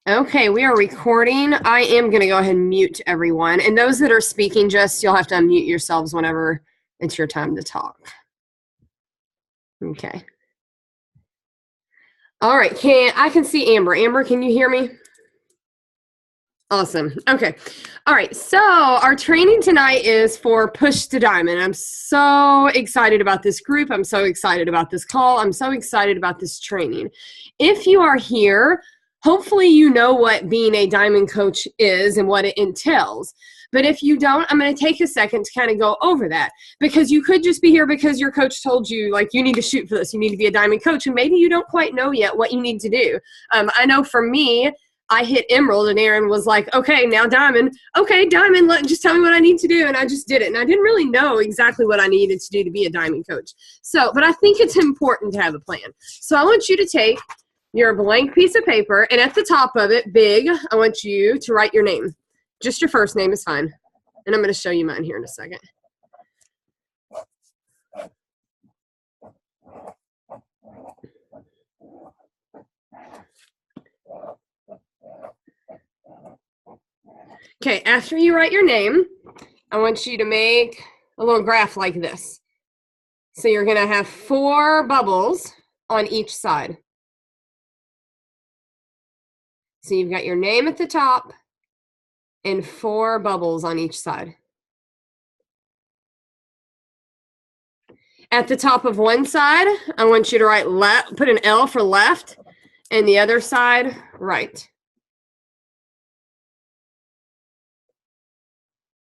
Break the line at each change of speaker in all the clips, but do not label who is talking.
Okay, we are recording. I am going to go ahead and mute everyone. And those that are speaking, just you'll have to unmute yourselves whenever it's your time to talk. Okay. All right, I can see Amber. Amber, can you hear me? Awesome. Okay. All right. So our training tonight is for Push to Diamond. I'm so excited about this group. I'm so excited about this call. I'm so excited about this training. If you are here, hopefully you know what being a diamond coach is and what it entails. But if you don't, I'm going to take a second to kind of go over that, because you could just be here because your coach told you, like, you need to shoot for this. You need to be a diamond coach. And maybe you don't quite know yet what you need to do. I know for me, I hit emerald and Aaron was like, okay, now diamond. Okay, diamond, just tell me what I need to do. And I just did it. And I didn't really know exactly what I needed to do to be a diamond coach. So, but I think it's important to have a plan. So I want you to take your blank piece of paper, and at the top of it, big, I want you to write your name. Just your first name is fine. And I'm going to show you mine here in a second. Okay, after you write your name, I want you to make a little graph like this. So you're going to have 4 bubbles on each side. So you've got your name at the top and 4 bubbles on each side. At the top of one side, I want you to write put an L for left, and the other side, right.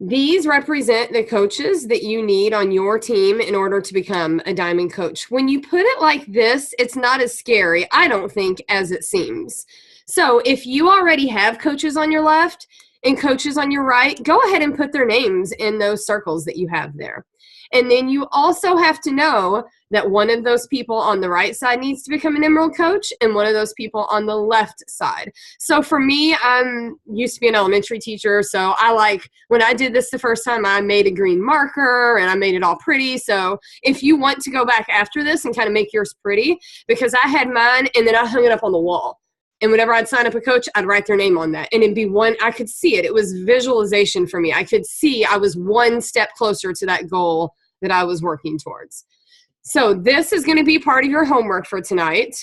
These represent the coaches that you need on your team in order to become a diamond coach. When you put it like this, it's not as scary, I don't think, as it seems. So if you already have coaches on your left and coaches on your right, go ahead and put their names in those circles that you have there. And then you also have to know that one of those people on the right side needs to become an emerald coach and one of those people on the left side. So for me, I used to be an elementary teacher. So when I did this the first time, I made a green marker and I made it all pretty. So if you want to go back after this and kind of make yours pretty, because I had mine and then I hung it up on the wall. And whenever I'd sign up a coach, I'd write their name on that. And it'd be I could see it. It was visualization for me. I could see I was one step closer to that goal that I was working towards. So this is going to be part of your homework for tonight,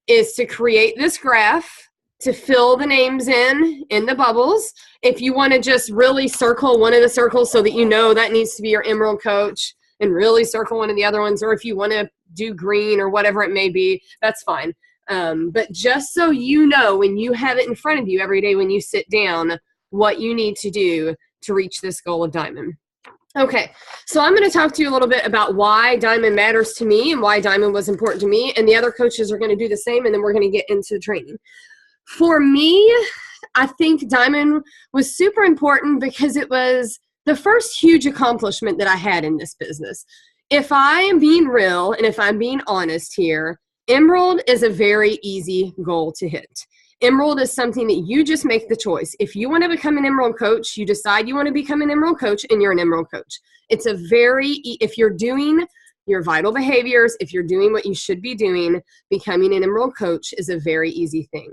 is to create this graph, to fill the names in the bubbles. If you want to just really circle one of the circles so that you know that needs to be your emerald coach, and really circle one of the other ones, or if you want to do green or whatever it may be, that's fine. But just so you know, when you have it in front of you every day when you sit down, what you need to do to reach this goal of diamond. Okay, so I'm going to talk to you a little bit about why diamond matters to me and why diamond was important to me, and the other coaches are going to do the same, and then we're going to get into the training. For me, I think diamond was super important because it was the first huge accomplishment that I had in this business. If I am being real and if I'm being honest here, emerald is a very easy goal to hit. Emerald is something that you just make the choice. If you want to become an emerald coach, you decide you want to become an emerald coach and you're an emerald coach. It's if you're doing your vital behaviors, if you're doing what you should be doing, becoming an emerald coach is a very easy thing.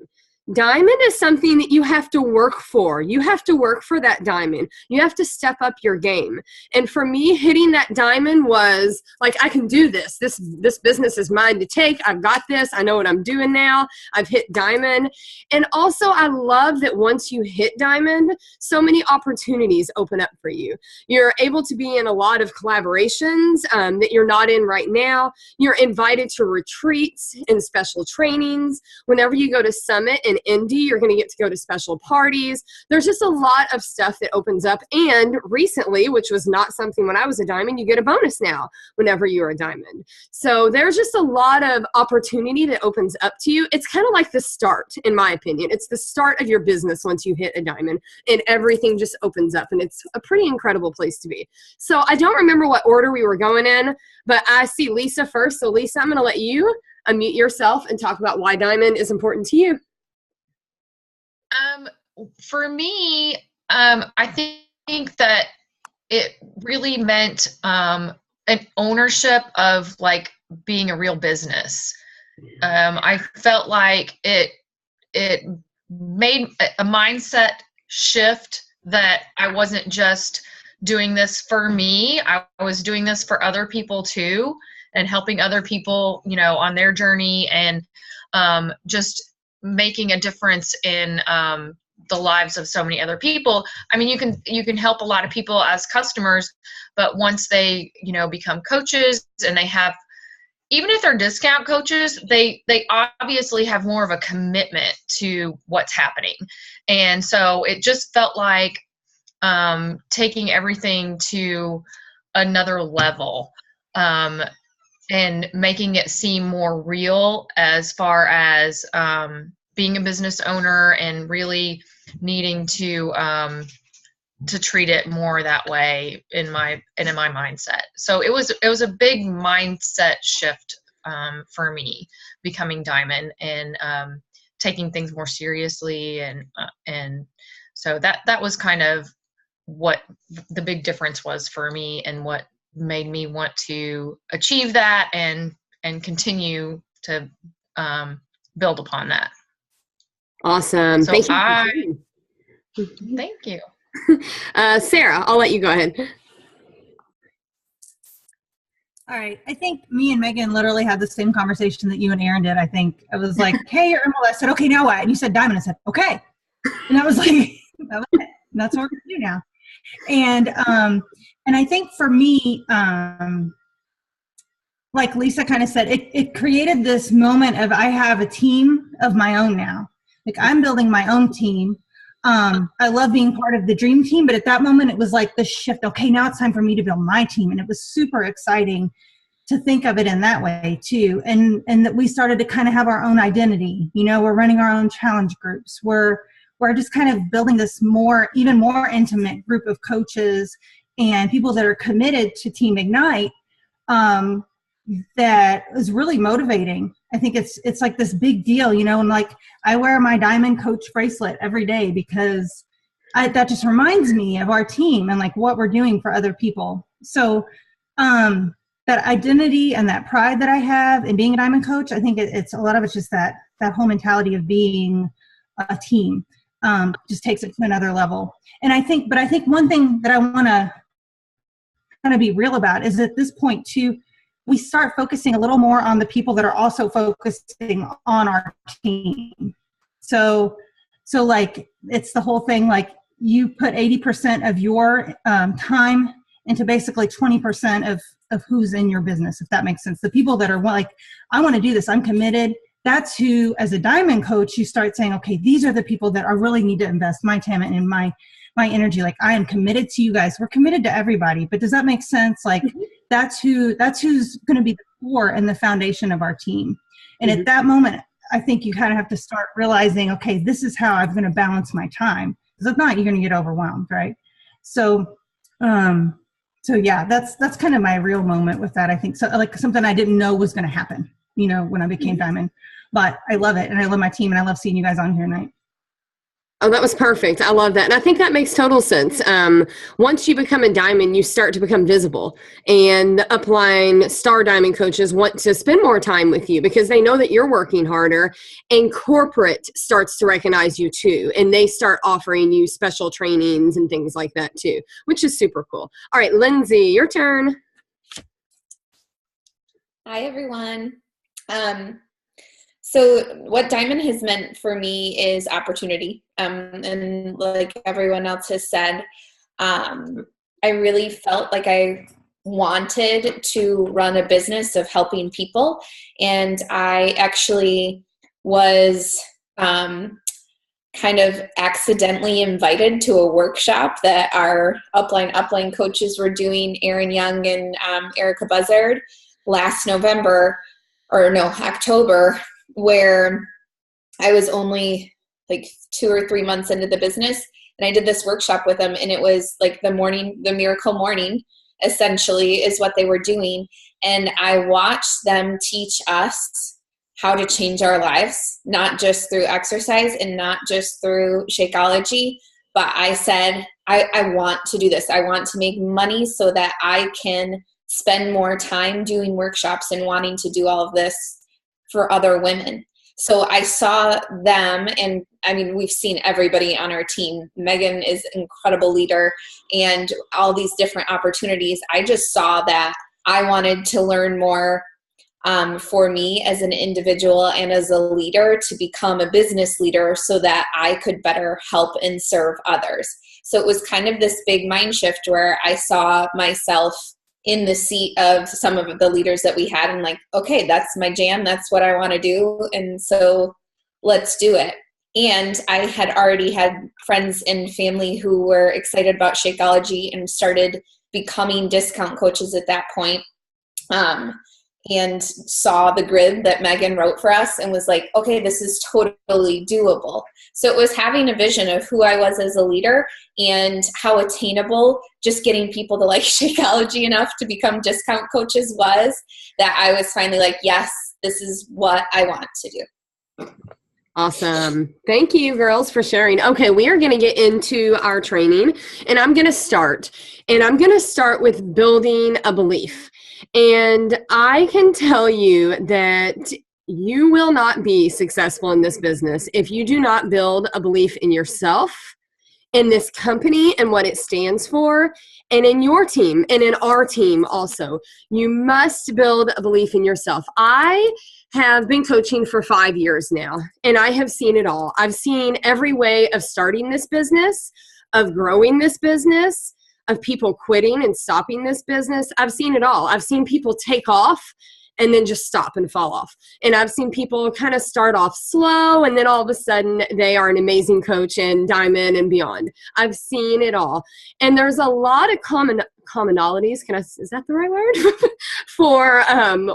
Diamond is something that you have to work for. You have to work for that diamond. You have to step up your game. And for me, hitting that diamond was like, I can do this. This business is mine to take. I've got this. I know what I'm doing now. I've hit diamond. And also, I love that once you hit diamond, so many opportunities open up for you. You're able to be in a lot of collaborations that you're not in right now. You're invited to retreats and special trainings. Whenever you go to Summit and Indy, you're going to get to go to special parties. There's just a lot of stuff that opens up. And recently, which was not something when I was a diamond, you get a bonus now whenever you're a diamond. So there's just a lot of opportunity that opens up to you. It's kind of like the start, in my opinion. It's the start of your business once you hit a diamond, and everything just opens up, and it's a pretty incredible place to be. So I don't remember what order we were going in, but I see Lisa first. So Lisa, I'm going to let you unmute yourself and talk about why diamond is important to you.
For me, I think that it really meant an ownership of like being a real business. I felt like it made a mindset shift that I wasn't just doing this for me. I was doing this for other people too, and helping other people, you know, on their journey, and just making a difference in the lives of so many other people. I mean, you can help a lot of people as customers, but once they, you know, become coaches, and they have, even if they're discount coaches, they obviously have more of a commitment to what's happening. And so it just felt like taking everything to another level, and making it seem more real, as far as being a business owner, and really needing to treat it more that way in my mindset. So it was a big mindset shift for me, becoming Diamond, and taking things more seriously, and so that was kind of what the big difference was for me, and what made me want to achieve that, and continue to build upon that.
Awesome.
So thank you.
Sarah, I'll let you go ahead.
All right. I think me and Megan literally had the same conversation that you and Aaron did. I think I was like, hey, you're MLS. I said, okay, now what? And you said Diamond. I said, okay. And I was like, that was it. That's what we're going to do now. And I think for me, like Lisa kind of said, it created this moment of, I have a team of my own now. Like, I'm building my own team. I love being part of the dream team, but at that moment it was like the shift. Okay, now it's time for me to build my team. And it was super exciting to think of it in that way too. And that we started to kind of have our own identity. You know, we're running our own challenge groups. We're just kind of building this even more intimate group of coaches and people that are committed to Team Ignite, that is really motivating. I think it's like this big deal, you know, and like I wear my Diamond Coach bracelet every day because that just reminds me of our team and like what we're doing for other people. So that identity and that pride that I have in being a Diamond Coach, I think it's a lot of it's just that whole mentality of being a team, just takes it to another level. And I think one thing that I want to kind of be real about is at this point too, we start focusing a little more on the people that are also focusing on our team. So like, it's the whole thing, like you put 80% of your time into basically 20% of who's in your business, if that makes sense. The people that are like, I want to do this, I'm committed. That's who, as a Diamond Coach, you start saying, okay, these are the people that I really need to invest my time in and my energy. Like, I am committed to you guys. We're committed to everybody, but does that make sense? Like, that's who's going to be the core and the foundation of our team. And at that moment, I think you kind of have to start realizing, okay, this is how I'm going to balance my time. Because if not, you're going to get overwhelmed, right? So yeah, that's kind of my real moment with that. I think so, like something I didn't know was going to happen, you know, when I became Diamond. But I love it, and I love my team, and I love seeing you guys on here tonight.
Oh, that was perfect. I love that. And I think that makes total sense. Once you become a Diamond, you start to become visible. And the upline star Diamond coaches want to spend more time with you because they know that you're working harder. And corporate starts to recognize you too. And they start offering you special trainings and things like that too, which is super cool. All right, Lindsay, your turn.
Hi, everyone. So what Diamond has meant for me is opportunity. And like everyone else has said, I really felt like I wanted to run a business of helping people. And I actually was kind of accidentally invited to a workshop that our upline coaches were doing, Aaron Young and Erica Buzzard, last October, where I was only like 2 or 3 months into the business, and I did this workshop with them, and it was like the miracle morning, essentially, is what they were doing. And I watched them teach us how to change our lives, not just through exercise and not just through Shakeology, but I said, I want to do this. I want to make money so that I can spend more time doing workshops and wanting to do all of this for other women. So I saw them, and I mean, we've seen everybody on our team. Megan is an incredible leader, and all these different opportunities. I just saw that I wanted to learn more for me as an individual and as a leader to become a business leader so that I could better help and serve others. So it was kind of this big mind shift where I saw myself in the seat of some of the leaders that we had and like, okay, that's my jam. That's what I want to do. And so let's do it. And I had already had friends and family who were excited about Shakeology and started becoming discount coaches at that point. And saw the grid that Megan wrote for us and was like, okay, this is totally doable. So it was having a vision of who I was as a leader and how attainable just getting people to like Shakeology enough to become discount coaches was, that I was finally like, yes, this is what I want to do.
Awesome. Thank you, girls, for sharing. Okay, we are going to get into our training, and I'm going to start. And I'm going to start with building a belief. And I can tell you that you will not be successful in this business if you do not build a belief in yourself, in this company and what it stands for, and in your team and in our team also. You must build a belief in yourself. I have been coaching for 5 years now, and I have seen it all. I've seen every way of starting this business, of growing this business, of people quitting and stopping this business. I've seen it all. I've seen people take off and then just stop and fall off. And I've seen people kind of start off slow and then all of a sudden they are an amazing coach and diamond and beyond. I've seen it all. And there's a lot of commonalities, is that the right word? For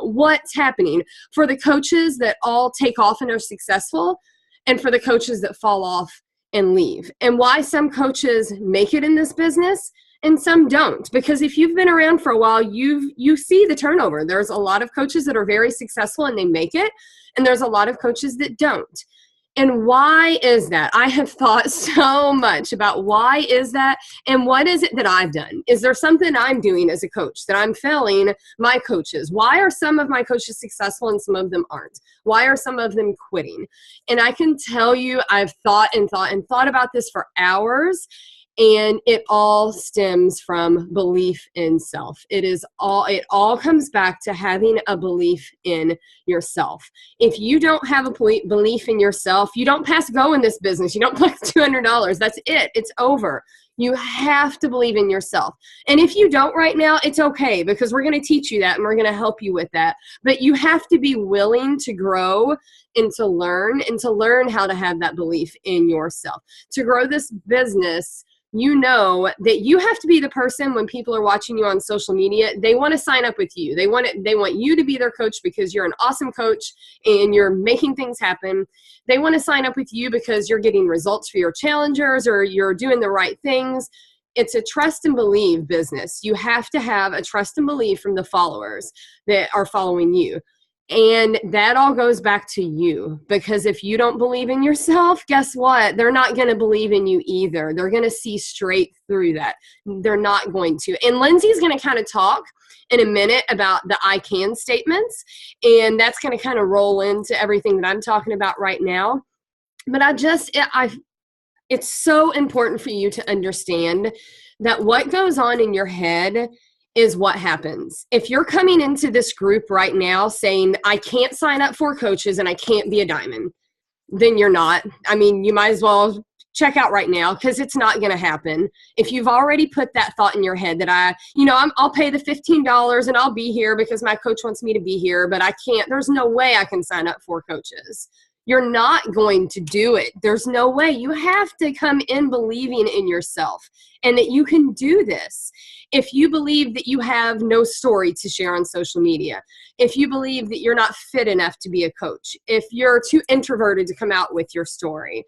what's happening. For the coaches that all take off and are successful, and for the coaches that fall off and leave. And why some coaches make it in this business and some don't, because if you've been around for a while, you see the turnover. There's a lot of coaches that are very successful and they make it, and there's a lot of coaches that don't. And why is that? I have thought so much about why is that, and what is it that I've done? Is there something I'm doing as a coach that I'm failing my coaches? Why are some of my coaches successful and some of them aren't? Why are some of them quitting? And I can tell you, I've thought about this for hours. And it all stems from belief in self. It all comes back to having a belief in yourself. If you don't have a belief in yourself, you don't pass go in this business. You don't collect $200. That's it. It's over. You have to believe in yourself. And if you don't right now, it's okay, because we're going to teach you that and we're going to help you with that. But you have to be willing to grow and to learn how to have that belief in yourself. To grow this business, you know that you have to be the person when people are watching you on social media, they want to sign up with you. They want you to be their coach because you're an awesome coach and you're making things happen. They want to sign up with you because you're getting results for your challengers or you're doing the right things. It's a trust and believe business. You have to have a trust and believe from the followers that are following you. And that all goes back to you, because if you don't believe in yourself, guess what? They're not going to believe in you either. They're going to see straight through that. They're not going to. And Lindsay's going to kind of talk in a minute about the I can statements, and that's going to kind of roll into everything that I'm talking about right now. But it's so important for you to understand that what goes on in your head is what happens. If you're coming into this group right now saying, I can't sign up for coaches and I can't be a diamond, then you're not. I mean, you might as well check out right now, because it's not going to happen. If you've already put that thought in your head that I'll pay the $15 and I'll be here because my coach wants me to be here, but I can't, there's no way I can sign up for coaches. You're not going to do it. There's no way. You have to come in believing in yourself and that you can do this. If you believe that you have no story to share on social media, if you believe that you're not fit enough to be a coach, if you're too introverted to come out with your story,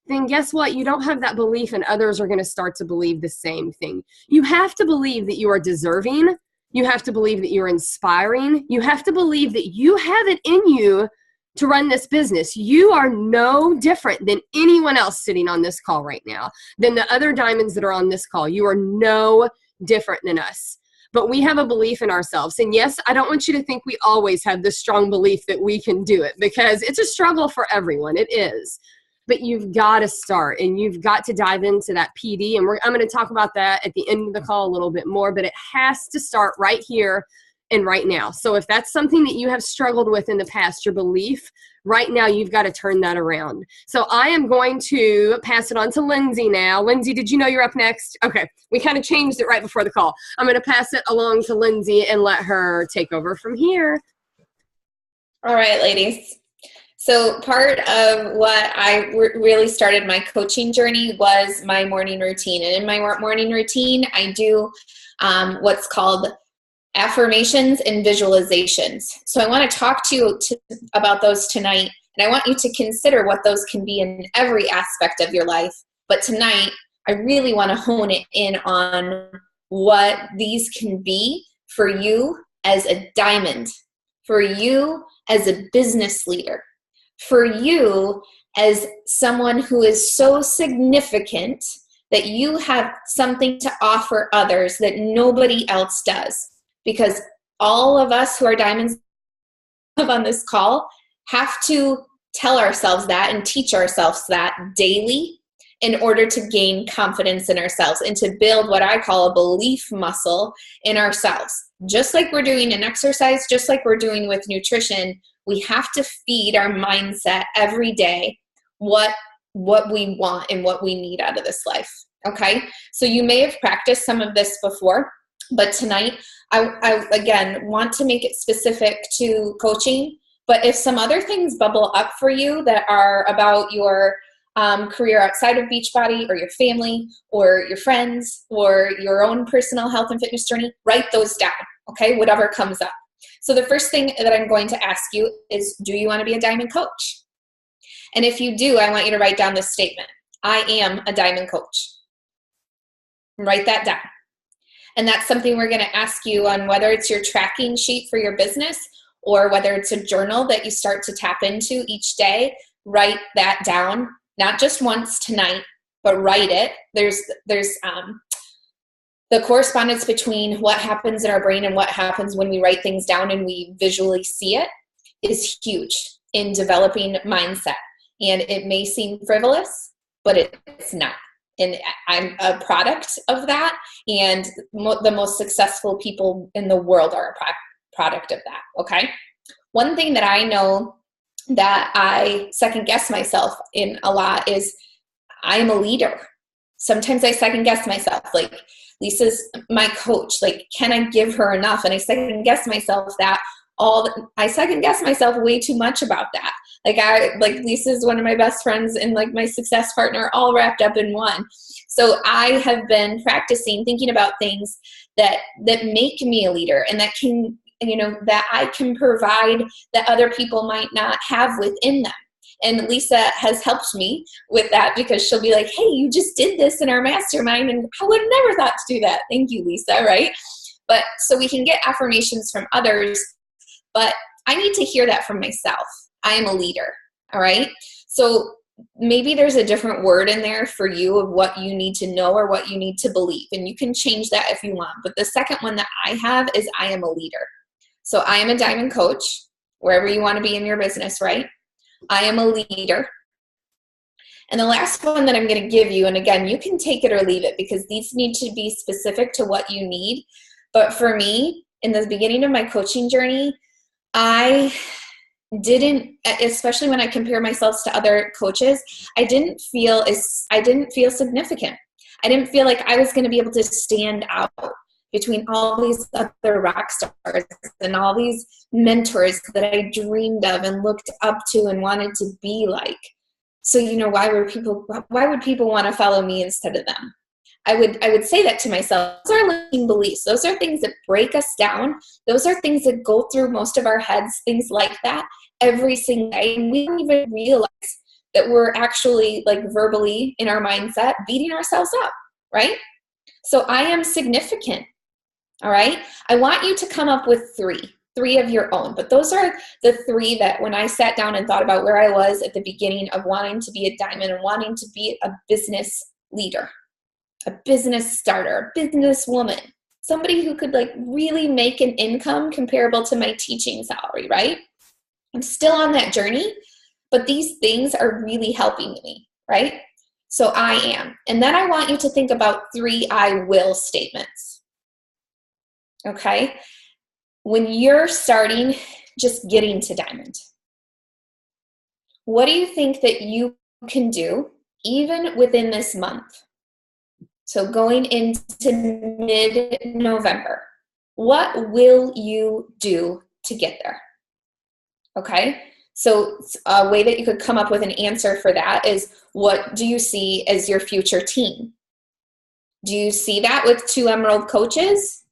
then guess what? You don't have that belief, and others are going to start to believe the same thing. You have to believe that you are deserving. You have to believe that you're inspiring. You have to believe that you have it in you to run this business. You are no different than anyone else sitting on this call right now, than the other diamonds that are on this call. You are no different than us. but we have a belief in ourselves. And yes, I don't want you to think we always have this strong belief that we can do it, because it's a struggle for everyone. It is. But you've got to start, and you've got to dive into that PD. And I'm going to talk about that at the end of the call a little bit more, but it has to start right here and right now. So if that's something that you have struggled with in the past, your belief, right now you've got to turn that around. So I am going to pass it on to Lindsay now. Lindsay, did you know you're up next? Okay. We kind of changed it right before the call. I'm going to pass it along to Lindsay and let her take over from here.
All right, ladies. So part of what I really started my coaching journey was my morning routine. And in my morning routine, I do what's called affirmations and visualizations. So I want to talk to you about those tonight. And I want you to consider what those can be in every aspect of your life. But tonight, I really want to hone it in on what these can be for you as a diamond, for you as a business leader, for you as someone who is so significant that you have something to offer others that nobody else does. Because all of us who are diamonds on this call have to tell ourselves that and teach ourselves that daily in order to gain confidence in ourselves and to build what I call a belief muscle in ourselves. Just like we're doing in exercise, just like we're doing with nutrition, we have to feed our mindset every day what we want and what we need out of this life. Okay? So you may have practiced some of this before, but tonight I again want to make it specific to coaching. But if some other things bubble up for you that are about your career outside of Beachbody or your family or your friends or your own personal health and fitness journey, write those down, okay? Whatever comes up. So the first thing that I'm going to ask you is, do you want to be a diamond coach? And if you do, I want you to write down this statement. I am a diamond coach. Write that down. And that's something we're going to ask you on, whether it's your tracking sheet for your business or whether it's a journal that you start to tap into each day. Write that down, not just once tonight, but write it. There's the correspondence between what happens in our brain and what happens when we write things down and we visually see it is huge in developing mindset. And it may seem frivolous, but it's not. And I'm a product of that. And the most successful people in the world are a product of that. Okay. One thing that I know that I second guess myself in a lot is I am a leader. Sometimes I second guess myself. Like, Lisa's my coach. Like, can I give her enough? And I second guess myself I second guess myself way too much about that. Like Lisa's one of my best friends and like my success partner, all wrapped up in one. So I have been practicing thinking about things that make me a leader and that can, that I can provide that other people might not have within them. And Lisa has helped me with that because she'll be like, hey, you just did this in our mastermind and I would have never thought to do that. Thank you, Lisa, right? But so we can get affirmations from others, but I need to hear that from myself. I am a leader, all right? So maybe there's a different word in there for you of what you need to know or what you need to believe, and you can change that if you want. But the second one that I have is I am a leader. So I am a diamond coach, wherever you want to be in your business, right? I am a leader. And the last one that I'm going to give you, and again, you can take it or leave it because these need to be specific to what you need. But for me, in the beginning of my coaching journey, I didn't, especially when I compare myself to other coaches, I didn't feel significant. I didn't feel like I was going to be able to stand out between all these other rock stars and all these mentors that I dreamed of and looked up to and wanted to be like. So, why would people want to follow me instead of them? I would say that to myself. Those are limiting beliefs. Those are things that break us down. Those are things that go through most of our heads, things like that, every single day. And we don't even realize that we're actually, like, verbally in our mindset beating ourselves up, right? So I am significant, all right? I want you to come up with three of your own. But those are the three that when I sat down and thought about where I was at the beginning of wanting to be a diamond and wanting to be a business leader, a business starter, a business woman, somebody who could like really make an income comparable to my teaching salary, right? I'm still on that journey, but these things are really helping me, right? So I am. And then I want you to think about 3 I will statements. Okay? When you're starting just getting to diamond, what do you think that you can do even within this month? So going into mid-November, what will you do to get there? Okay? So a way that you could come up with an answer for that is, what do you see as your future team? Do you see that with 2 Emerald coaches?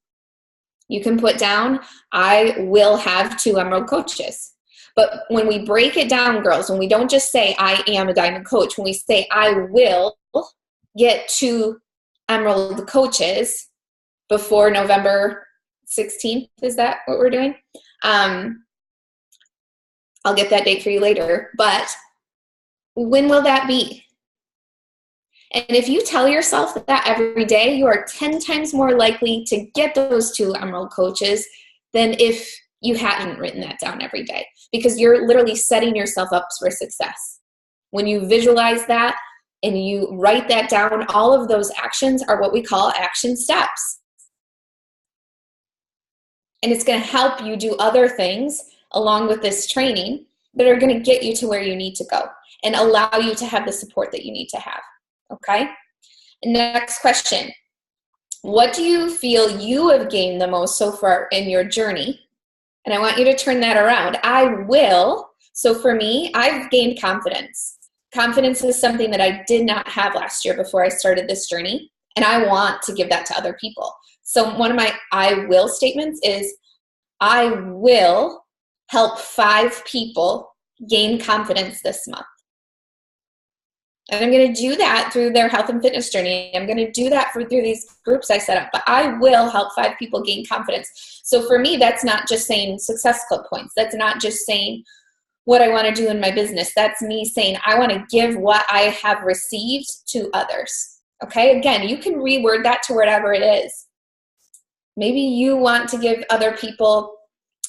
You can put down, I will have 2 Emerald coaches. But when we break it down, girls, when we don't just say, I am a diamond coach, when we say, I will get 2 Emerald coaches before November 16th, is that what we're doing? I'll get that date for you later, but when will that be? And if you tell yourself that every day, you are 10 times more likely to get those 2 Emerald coaches than if you hadn't written that down every day, because you're literally setting yourself up for success. When you visualize that and you write that down, all of those actions are what we call action steps. And it's going to help you do other things along with this training that are going to get you to where you need to go and allow you to have the support that you need to have. Okay? Next question. What do you feel you have gained the most so far in your journey? And I want you to turn that around. I will. So for me, I've gained confidence. Confidence is something that I did not have last year before I started this journey, and I want to give that to other people. So one of my I will statements is, I will help 5 people gain confidence this month. And I'm going to do that through their health and fitness journey. I'm going to do that through these groups I set up, but I will help 5 people gain confidence. So for me, that's not just saying Success Club points. That's not just saying what I want to do in my business. That's me saying I want to give what I have received to others. Okay? Again, you can reword that to whatever it is. Maybe you want to give other people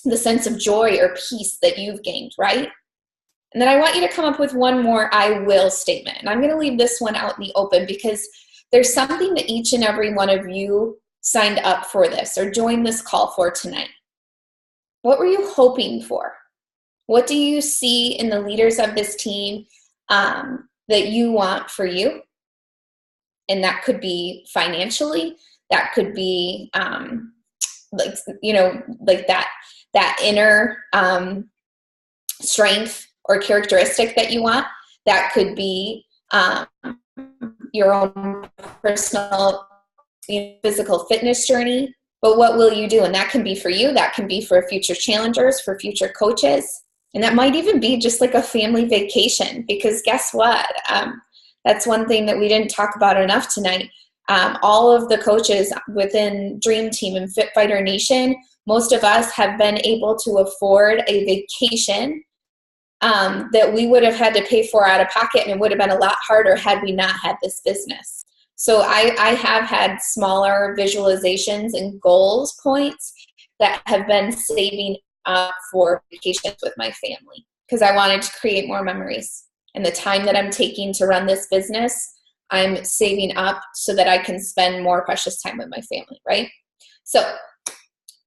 the sense of joy or peace that you've gained, right? And then I want you to come up with one more I will statement. And I'm going to leave this one out in the open because there's something that each and every one of you signed up for this or joined this call for tonight. What were you hoping for? What do you see in the leaders of this team that you want for you? And that could be financially. That could be like that inner strength or characteristic that you want. That could be your own personal physical fitness journey. But what will you do? And that can be for you. That can be for future challengers, for future coaches. And that might even be just like a family vacation, because guess what? That's one thing that we didn't talk about enough tonight. All of the coaches within Dream Team and Fit Fighter Nation, most of us have been able to afford a vacation that we would have had to pay for out of pocket, and it would have been a lot harder had we not had this business. So I have had smaller visualizations and goals points that have been saving up for vacations with my family because I wanted to create more memories. And the time that I'm taking to run this business, I'm saving up so that I can spend more precious time with my family, right? So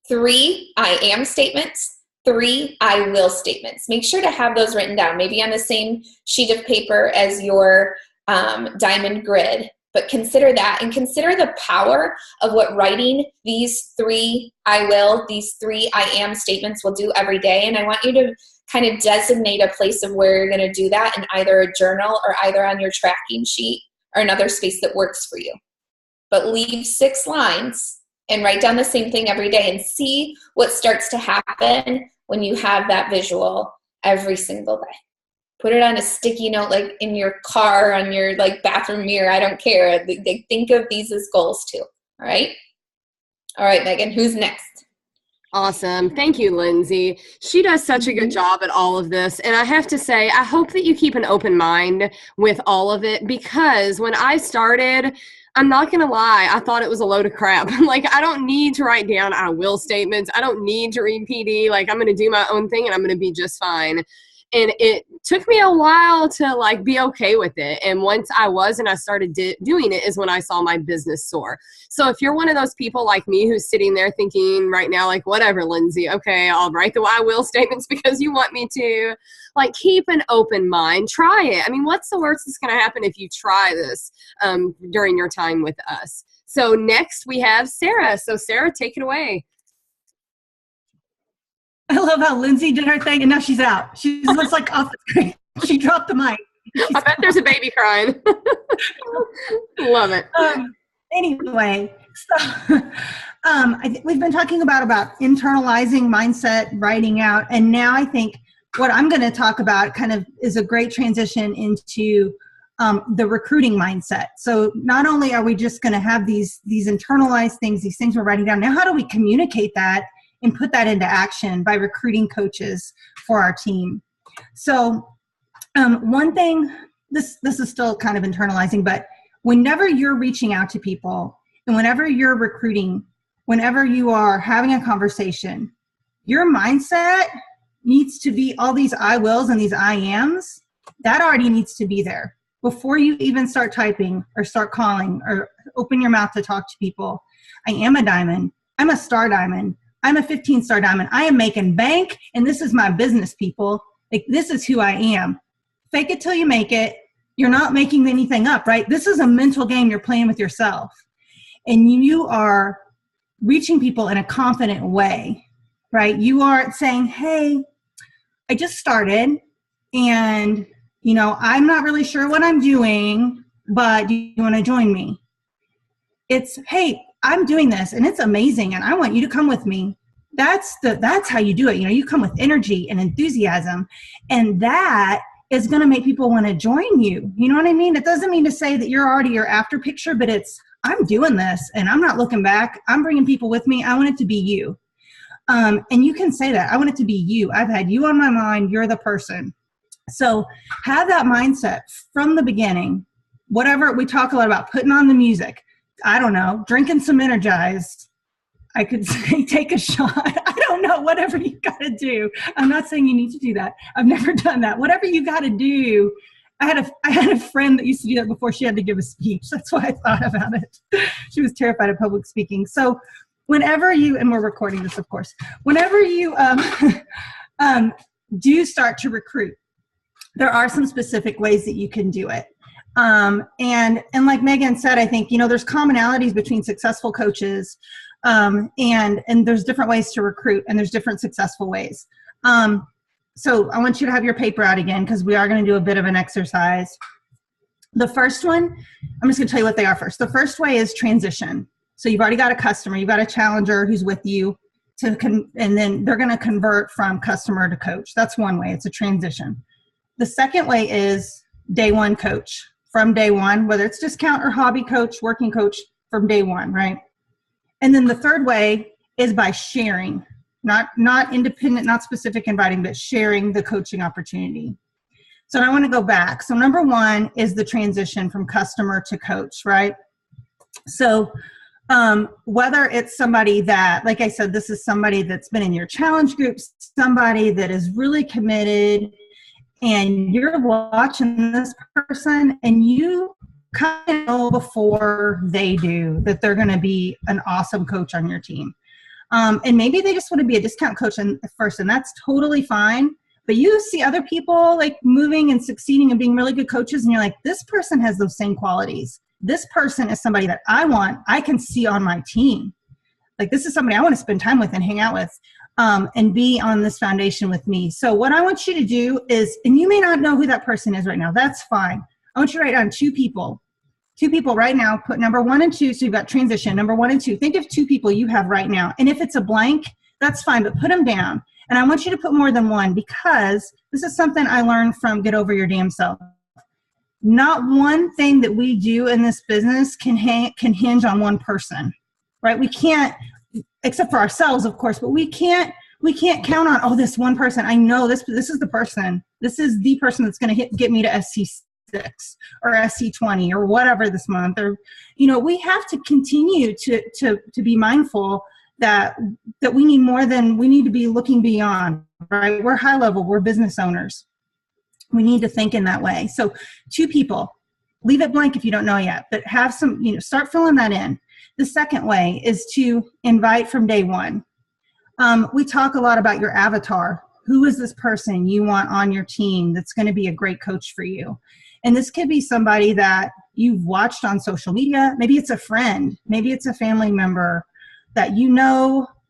3 I am statements, 3 I will statements. Make sure to have those written down, maybe on the same sheet of paper as your diamond grid. But consider that, and consider the power of what writing these 3 I will, these 3 I am statements will do every day. And I want you to kind of designate a place of where you're going to do that in either a journal or either on your tracking sheet or another space that works for you. But leave 6 lines and write down the same thing every day and see what starts to happen when you have that visual every single day. Put it on a sticky note, like in your car, on your like bathroom mirror. I don't care. They think of these as goals too. All right. All right, Megan, who's next?
Awesome. Thank you, Lindsay. She does such a good job at all of this. And I have to say, I hope that you keep an open mind with all of it, because when I started, I'm not going to lie. I thought it was a load of crap. Like, I don't need to write down I will statements. I don't need to read PD. Like, I'm going to do my own thing and I'm going to be just fine. And it took me a while to like be okay with it. And once I was and I started doing it is when I saw my business soar. So if you're one of those people like me who's sitting there thinking right now, like, whatever, Lindsay, okay, I'll write the I will statements because you want me to, like, keep an open mind, try it. I mean, what's the worst that's going to happen if you try this during your time with us? So next we have Sarah. So Sarah, take it away.
I love how Lindsay did her thing and now she's out. She's just like off the screen. She dropped the mic.
I bet there's a baby crying. Love it.
Anyway, so we've been talking about internalizing mindset, writing out, and now I think what I'm going to talk about kind of is a great transition into the recruiting mindset. So not only are we just going to have these internalized things, these things we're writing down, now how do we communicate that and put that into action by recruiting coaches for our team? So one thing, this is still kind of internalizing, but whenever you're reaching out to people and whenever you're recruiting, whenever you are having a conversation, your mindset needs to be all these I wills and these I ams. That already needs to be there before you even start typing or start calling or open your mouth to talk to people. I am a diamond. I'm a star diamond. I'm a 15-star diamond. I am making bank, and this is my business, people. Like, this is who I am. Fake it till you make it. You're not making anything up, right? This is a mental game you're playing with yourself. And you are reaching people in a confident way, right? You are saying, hey, I just started, and, you know, I'm not really sure what I'm doing, but do you want to join me? It's, hey, I'm doing this and it's amazing and I want you to come with me. That's how you do it. You know, you come with energy and enthusiasm, and that is going to make people want to join you. You know what I mean? It doesn't mean to say that you're already your after picture, but it's, I'm doing this and I'm not looking back. I'm bringing people with me. I want it to be you. And you can say that. I want it to be you. I've had you on my mind. You're the person. So have that mindset from the beginning. Whatever, we talk a lot about putting on the music. I don't know, drinking some Energized. I could say take a shot. I don't know, whatever you got to do. I'm not saying you need to do that. I've never done that. Whatever you got to do. I had a friend that used to do that before she had to give a speech. That's why I thought about it. She was terrified of public speaking. So whenever you, and we're recording this, of course, whenever you do start to recruit, there are some specific ways that you can do it. And like Megan said, I think, you know, there's commonalities between successful coaches, and there's different ways to recruit, and there's different successful ways. So I want you to have your paper out again, because we are going to do a bit of an exercise. The first one, I'm just going to tell you what they are first. The first way is transition. So you've already got a customer, you've got a challenger who's with you, and then they're going to convert from customer to coach. That's one way. It's a transition. The second way is day one coach. From day one, whether it's discount or hobby coach, working coach, from day one, right? And then the third way is by sharing, not independent, not specific inviting, but sharing the coaching opportunity. So I want to go back. So number one is the transition from customer to coach, right? So whether it's somebody that, like I said, this is somebody that's been in your challenge groups, somebody that is really committed, and you're watching this person and you kind of know before they do that they're going to be an awesome coach on your team. And maybe they just want to be a discount coach at first, and that's totally fine. But you see other people like moving and succeeding and being really good coaches, and you're like, this person has those same qualities. This person is somebody that I can see on my team. Like, this is somebody I want to spend time with and hang out with. And be on this foundation with me. So what I want you to do is, and you may not know who that person is right now, that's fine. I want you to write down two people right now, put number 1 and 2, so you've got transition, number 1 and 2. Think of 2 people you have right now. And if it's a blank, that's fine, but put them down. And I want you to put more than one, because this is something I learned from Get Over Your Damn Self. Not one thing that we do in this business can hinge on one person, right? We can't, except for ourselves, of course, but we can't count on, oh, this one person. I know this is the person. This is the person that's going to get me to SCC. SC6 or SC20 or whatever this month, or, we have to continue to be mindful that we need more than, we need to be looking beyond, right? We're high level, we're business owners. We need to think in that way. So 2 people, leave it blank if you don't know yet, but have some, start filling that in. The second way is to invite from day one. We talk a lot about your avatar. Who is this person you want on your team that's going to be a great coach for you? And this could be somebody that you've watched on social media. Maybe it's a friend. Maybe it's a family member that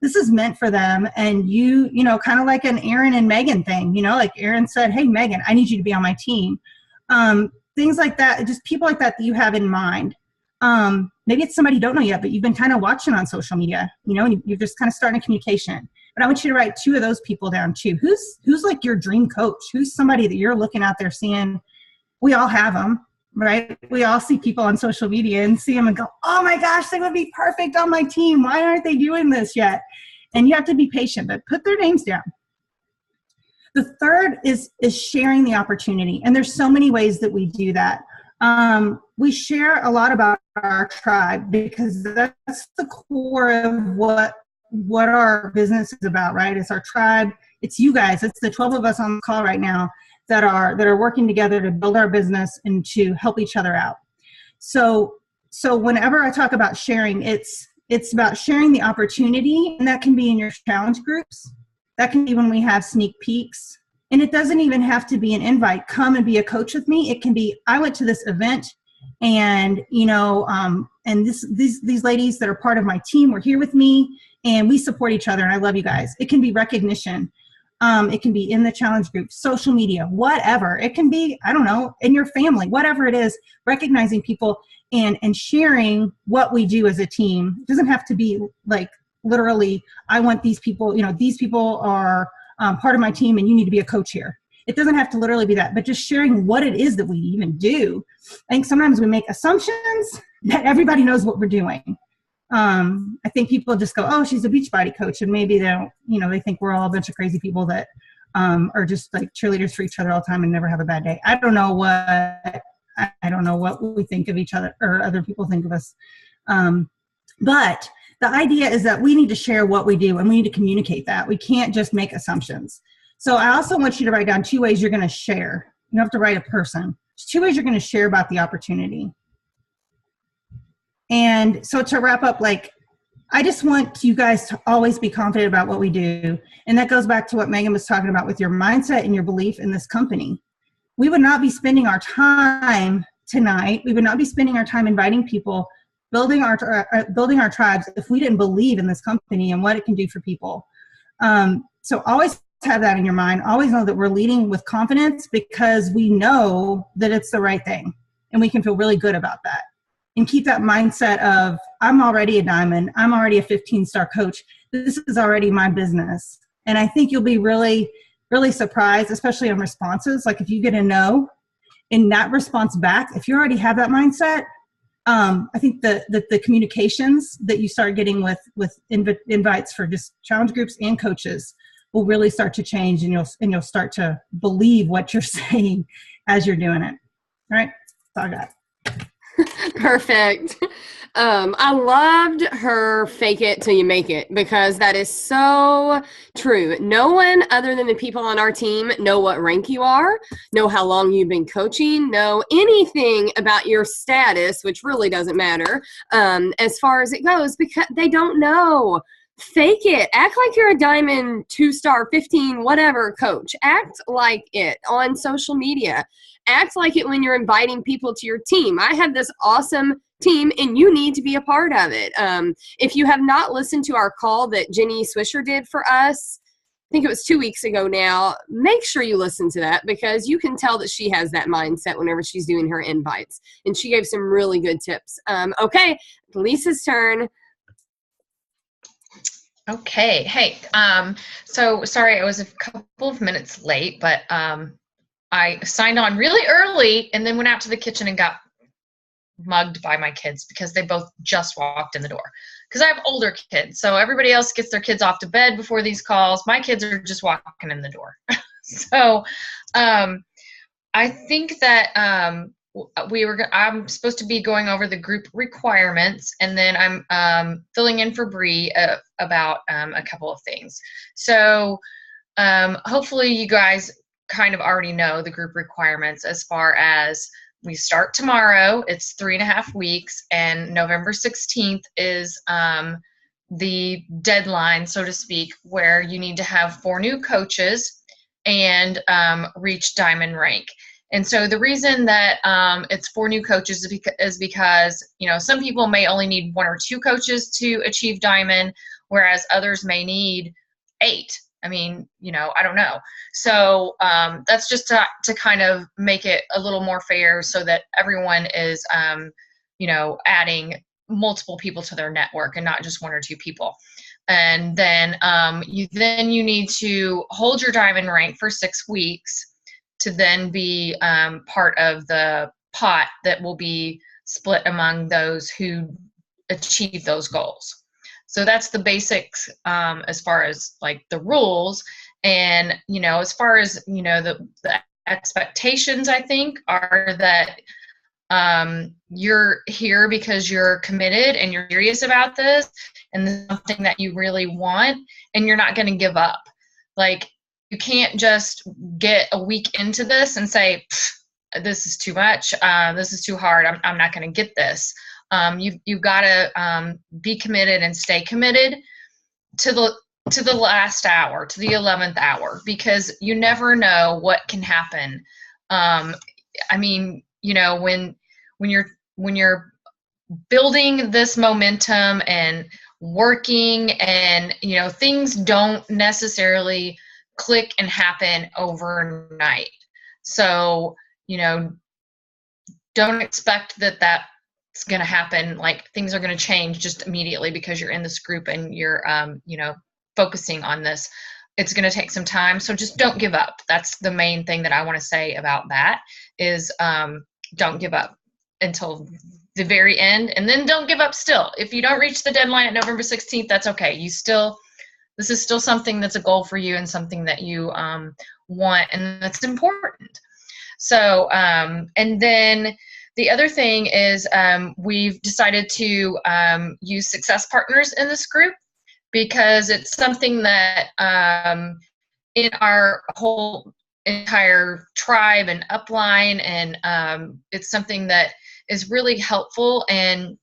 this is meant for them. And kind of like an Aaron and Megan thing, like Aaron said, hey, Megan, I need you to be on my team. Things like that, just people like that you have in mind. Maybe it's somebody you don't know yet, but you've been kind of watching on social media, and you're just kind of starting a communication. But I want you to write 2 of those people down too. Who's like your dream coach? Who's somebody that you're looking out there seeing? We all have them, right? We all see people on social media and see them and go, oh my gosh, they would be perfect on my team. Why aren't they doing this yet? And you have to be patient, but put their names down. The third is sharing the opportunity. And there's so many ways that we do that. We share a lot about our tribe because that's the core of what our business is about, right? It's our tribe. It's you guys. It's the 12 of us on the call right now that are working together to build our business and to help each other out. So whenever I talk about sharing, it's about sharing the opportunity, and that can be in your challenge groups. That can be when we have sneak peeks. And it doesn't even have to be an invite. Come and be a coach with me. It can be, I went to this event and, and these ladies that are part of my team were here with me and we support each other and I love you guys. It can be recognition. It can be in the challenge group, social media, whatever. It can be, I don't know, in your family, whatever it is, recognizing people and sharing what we do as a team. It doesn't have to be like literally, I want these people, these people are part of my team and you need to be a coach here. It doesn't have to literally be that, but just sharing what it is that we even do. I think sometimes we make assumptions that everybody knows what we're doing. I think people just go, oh, she's a Beachbody coach. And maybe they don't, they think we're all a bunch of crazy people that are just like cheerleaders for each other all the time and never have a bad day. I don't know what we think of each other or other people think of us. But the idea is that we need to share what we do and we need to communicate that. We can't just make assumptions. So I also want you to write down 2 ways you're going to share. You don't have to write a person. There's 2 ways you're going to share about the opportunity. And so to wrap up, I just want you guys to always be confident about what we do. And that goes back to what Megan was talking about with your mindset and your belief in this company. We would not be spending our time tonight. We would not be spending our time inviting people, building our tribes if we didn't believe in this company and what it can do for people. So always have that in your mind. Always know that we're leading with confidence because we know that it's the right thing and we can feel really good about that. And keep that mindset of, I'm already a diamond. I'm already a 15-star coach. This is already my business. And I think you'll be really, really surprised, especially on responses. Like if you get a no in that response back, if you already have that mindset, I think the communications that you start getting with invites for just challenge groups and coaches will really start to change, and you'll start to believe what you're saying as you're doing it. All right, that's all I got.
Perfect. I loved her fake it till you make it, because that is so true. No one other than the people on our team know what rank you are, know how long you've been coaching, know anything about your status, which really doesn't matter as far as it goes, because they don't know. Fake it. Act like you're a diamond 2-star 15 whatever coach. Act like it on social media. Act like it when you're inviting people to your team. I have this awesome team and you need to be a part of it. If you have not listened to our call that Jenny Swisher did for us, I think it was 2 weeks ago now, make sure you listen to that, because you can tell that she has that mindset whenever she's doing her invites. And she gave some really good tips. Okay, Lisa's turn.
Okay. Hey, so sorry I was a couple of minutes late, but I signed on really early and then went out to the kitchen and got mugged by my kids because they both just walked in the door. Because I have older kids, so everybody else gets their kids off to bed before these calls. My kids are just walking in the door. So I I think that I'm supposed to be going over the group requirements, and then I'm filling in for Bree about a couple of things. So hopefully you guys kind of already know the group requirements as far as we start tomorrow. It's 3.5 weeks, and November 16th is the deadline, so to speak, where you need to have 4 new coaches and reach diamond rank. And so the reason that it's 4 new coaches is because, some people may only need 1 or 2 coaches to achieve diamond, whereas others may need 8. I mean, I don't know. So that's just to kind of make it a little more fair so that everyone is, adding multiple people to their network and not just 1 or 2 people. And then you need to hold your diamond rank for 6 weeks to then be part of the pot that will be split among those who achieve those goals. So that's the basics as far as like the rules. And, as far as, the expectations, I think, are that you're here because you're committed and you're serious about this and this is something that you really want, and you're not going to give up. Like, you can't just get a week into this and say, this is too much. This is too hard. I'm not going to get this. You've got to be committed and stay committed to the last hour, to the 11th hour, because you never know what can happen. I mean, when you're building this momentum and working, and things don't necessarily click and happen overnight. So, don't expect that that's going to happen. Like, things are going to change just immediately because you're in this group and you're, focusing on this. It's going to take some time. So just don't give up. That's the main thing that I want to say about that is don't give up until the very end. And then don't give up still. If you don't reach the deadline at November 16th, that's okay. This is still something that's a goal for you and something that you want, and that's important. So, and then the other thing is we've decided to use success partners in this group because it's something that in our whole entire tribe and upline, and it's something that is really helpful and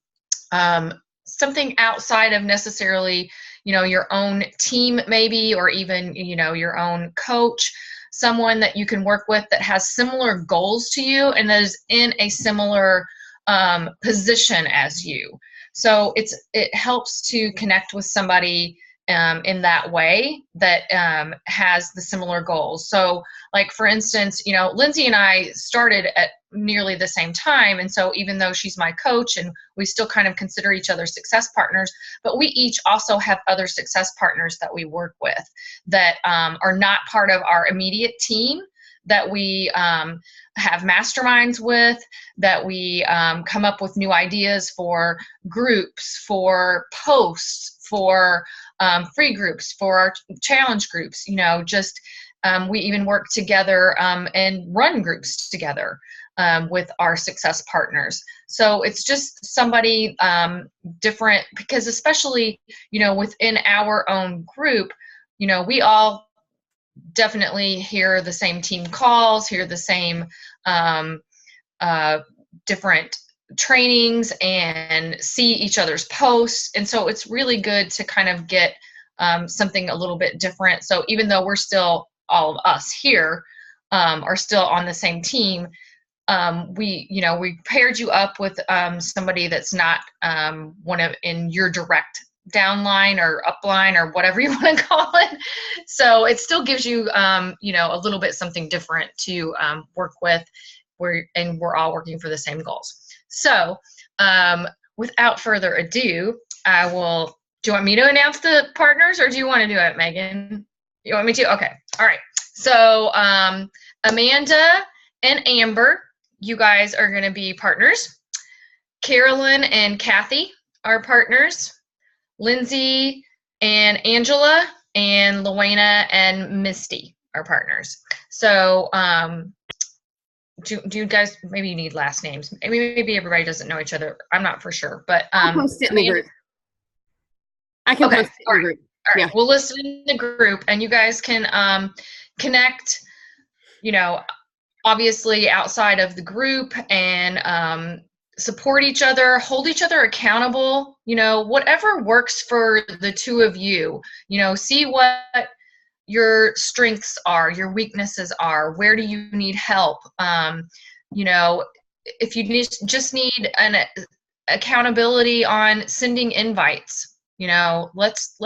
something outside of necessarily your own team maybe, or even your own coach, someone that you can work with that has similar goals to you and that is in a similar position as you. So it helps to connect with somebody in that way that has the similar goals. So, like, for instance, Lindsay and I started at nearly the same time, and so even though she's my coach and we still kind of consider each other success partners, but we each also have other success partners that we work with that are not part of our immediate team, that we have masterminds with, that we come up with new ideas for groups, for posts, for free groups, for our challenge groups, we even work together and run groups together with our success partners. So it's just somebody different, because especially, within our own group, we all definitely hear the same team calls, hear the same different trainings, and see each other's posts. And so it's really good to kind of get something a little bit different. So even though we're still, all of us here are still on the same team, we paired you up with somebody that's not in your direct downline or upline or whatever you want to call it. So it still gives you, a little bit something different to work with, and we're all working for the same goals. So without further ado, do you want me to announce the partners, or do you want to do it, Megan? You want me to? Okay. All right. So Amanda and Amber, you guys are going to be partners. Carolyn and Kathy are partners. Lindsay and Angela, and Luana and Misty are partners. So do you guys, maybe you need last names. Maybe everybody doesn't know each other. I'm not for sure, but
I'll post it in the group. I can
Okay,
post it in the group.
all right.
Yeah.
We'll list it in the group, and you guys can connect, you know, obviously outside of the group, and support each other, hold each other accountable, you know, whatever works for the two of you, you know, see what your strengths are, your weaknesses are, where do you need help, you know, if you just need an accountability on sending invites, you know, let's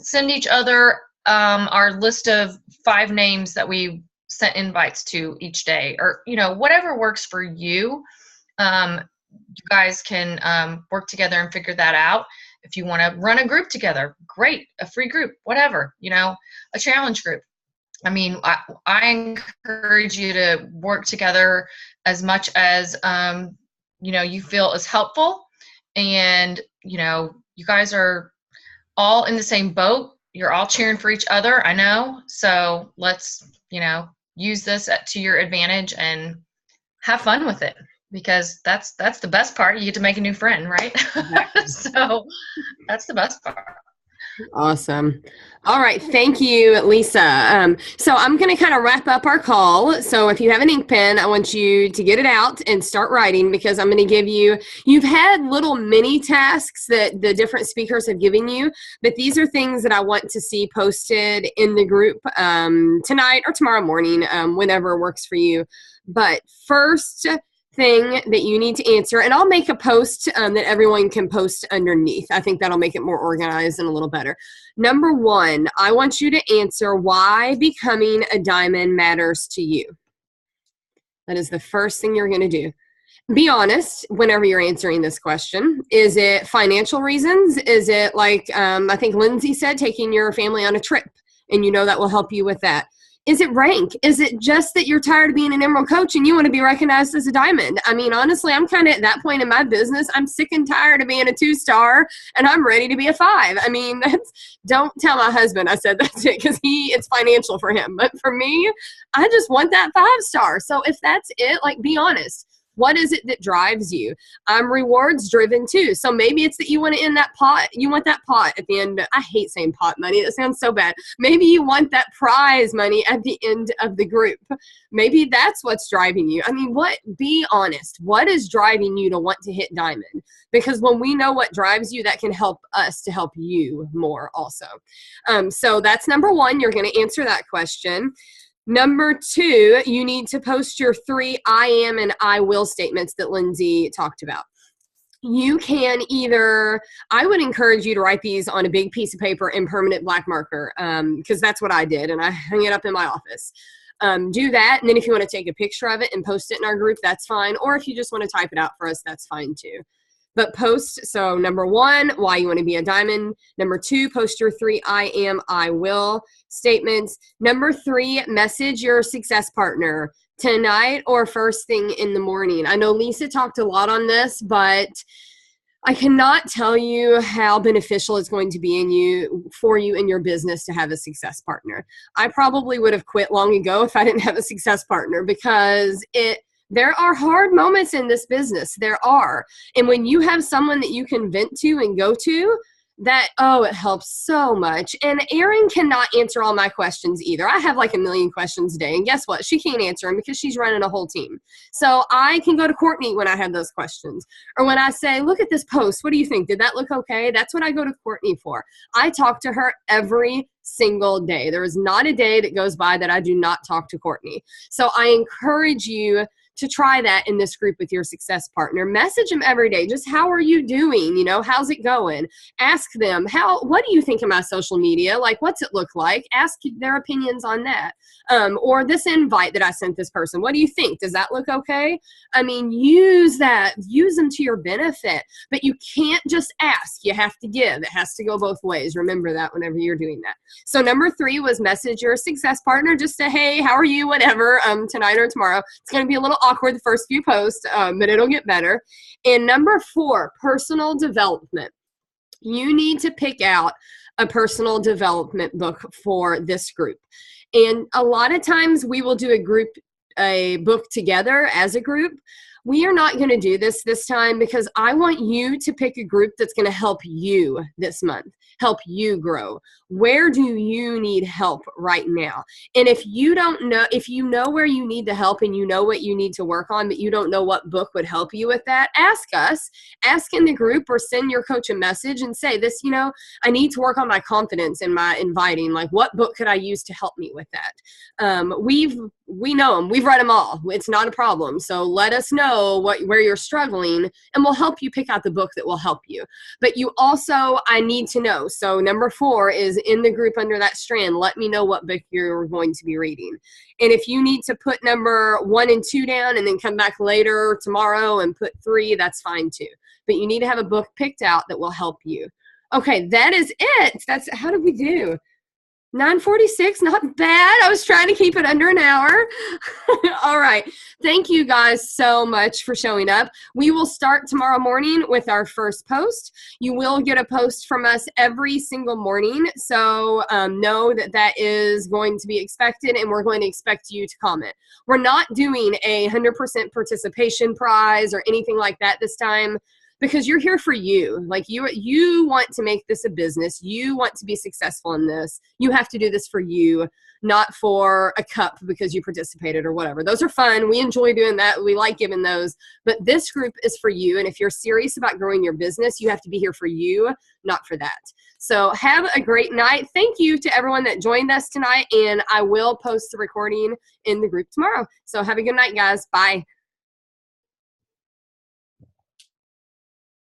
send each other our list of 5 names that we sent invites to each day, or, you know, whatever works for you. You guys can work together and figure that out. If you want to run a group together, great, a free group, whatever, you know, a challenge group. I mean, I encourage you to work together as much as, you know, you feel is helpful. And, you know, you guys are all in the same boat. You're all cheering for each other, I know. So let's, you know, use this to your advantage and have fun with it, because that's the best part. You get to make a new friend, right?
Exactly.
So that's the best part.
Awesome. All right. Thank you, Lisa. So I'm going to kind of wrap up our call. So if you have an ink pen, I want you to get it out and start writing, because I'm going to give you've had little mini tasks that the different speakers have given you, but these are things that I want to see posted in the group tonight or tomorrow morning, whenever works for you. But first thing that you need to answer, and I'll make a post that everyone can post underneath. I think that'll make it more organized and a little better. Number 1, I want you to answer why becoming a diamond matters to you. That is the first thing you're going to do. Be honest whenever you're answering this question. Is it financial reasons? Is it like, I think Lindsay said, taking your family on a trip, and you know that will help you with that? Is it rank? Is it just that you're tired of being an emerald coach and you want to be recognized as a diamond? I mean, honestly, I'm kind of at that point in my business. I'm sick and tired of being a 2-star, and I'm ready to be a 5. I mean, don't tell my husband I said that's it, because it's financial for him. But for me, I just want that 5-star. So if that's it, like, be honest. What is it that drives you? I'm rewards driven too. So maybe it's that you want to end that pot. You want that pot at the end. I hate saying pot money. That sounds so bad. Maybe you want that prize money at the end of the group. Maybe that's what's driving you. I mean, be honest. What is driving you to want to hit diamond? Because when we know what drives you, that can help us to help you more also. So that's number 1. You're going to answer that question. Number 2, you need to post your 3 I am and I will statements that Lindsay talked about. You can I would encourage you to write these on a big piece of paper in permanent black marker, because that's what I did, and I hung it up in my office. Do that, and then if you want to take a picture of it and post it in our group, that's fine. Or if you just want to type it out for us, that's fine too. But post, so number 1, why you want to be a diamond. Number 2, post your 3 I am, I will statements. Number 3, message your success partner tonight or first thing in the morning. I know Lisa talked a lot on this, but I cannot tell you how beneficial it's going to be for you in your business to have a success partner. I probably would have quit long ago if I didn't have a success partner, because there are hard moments in this business. There are. And when you have someone that you can vent to and go to, it helps so much. And Erin cannot answer all my questions either. I have like a million questions a day. And guess what? She can't answer them because she's running a whole team. So I can go to Courtney when I have those questions. Or when I say, look at this post. What do you think? Did that look okay? That's what I go to Courtney for. I talk to her every single day. There is not a day that goes by that I do not talk to Courtney. So I encourage you to try that in this group with your success partner. Message them every day. Just, how are you doing? You know, how's it going? Ask them, what do you think of my social media? Like, what's it look like? Ask their opinions on that. Or this invite that I sent this person, what do you think? Does that look okay? I mean, use them to your benefit, but you can't just ask. You have to give. It has to go both ways. Remember that whenever you're doing that. So number 3 was message your success partner. Just say, hey, how are you? Whatever, tonight or tomorrow. It's going to be a little awkward the first few posts, but it'll get better. And number 4, personal development. You need to pick out a personal development book for this group. And a lot of times we will do a group a book together as a group. We are not going to do this time because I want you to pick a group that's going to help you this month, help you grow. Where do you need help right now? And if you don't know, if you know where you need the help and you know what you need to work on, but you don't know what book would help you with that, ask us, ask in the group, or send your coach a message and say this, you know, I need to work on my confidence and my inviting. Like, what book could I use to help me with that? We know them. We've read them all. It's not a problem. So let us know where you're struggling, and we'll help you pick out the book that will help you. But you also, I need to know. So number 4 is in the group under that strand. Let me know what book you're going to be reading. And if you need to put number 1 and 2 down and then come back later tomorrow and put 3, that's fine too. But you need to have a book picked out that will help you. Okay, that is it. How did we do? 9:46, not bad. I was trying to keep it under an hour. All right. Thank you guys so much for showing up. We will start tomorrow morning with our first post. You will get a post from us every single morning. So know that is going to be expected, and we're going to expect you to comment. We're not doing a 100% participation prize or anything like that this time, because you're here for you. Like, you want to make this a business. You want to be successful in this. You have to do this for you, not for a cup because you participated or whatever. Those are fun. We enjoy doing that. We like giving those. But this group is for you. And if you're serious about growing your business, you have to be here for you, not for that. So have a great night. Thank you to everyone that joined us tonight. And I will post the recording in the group tomorrow. So have a good night, guys. Bye.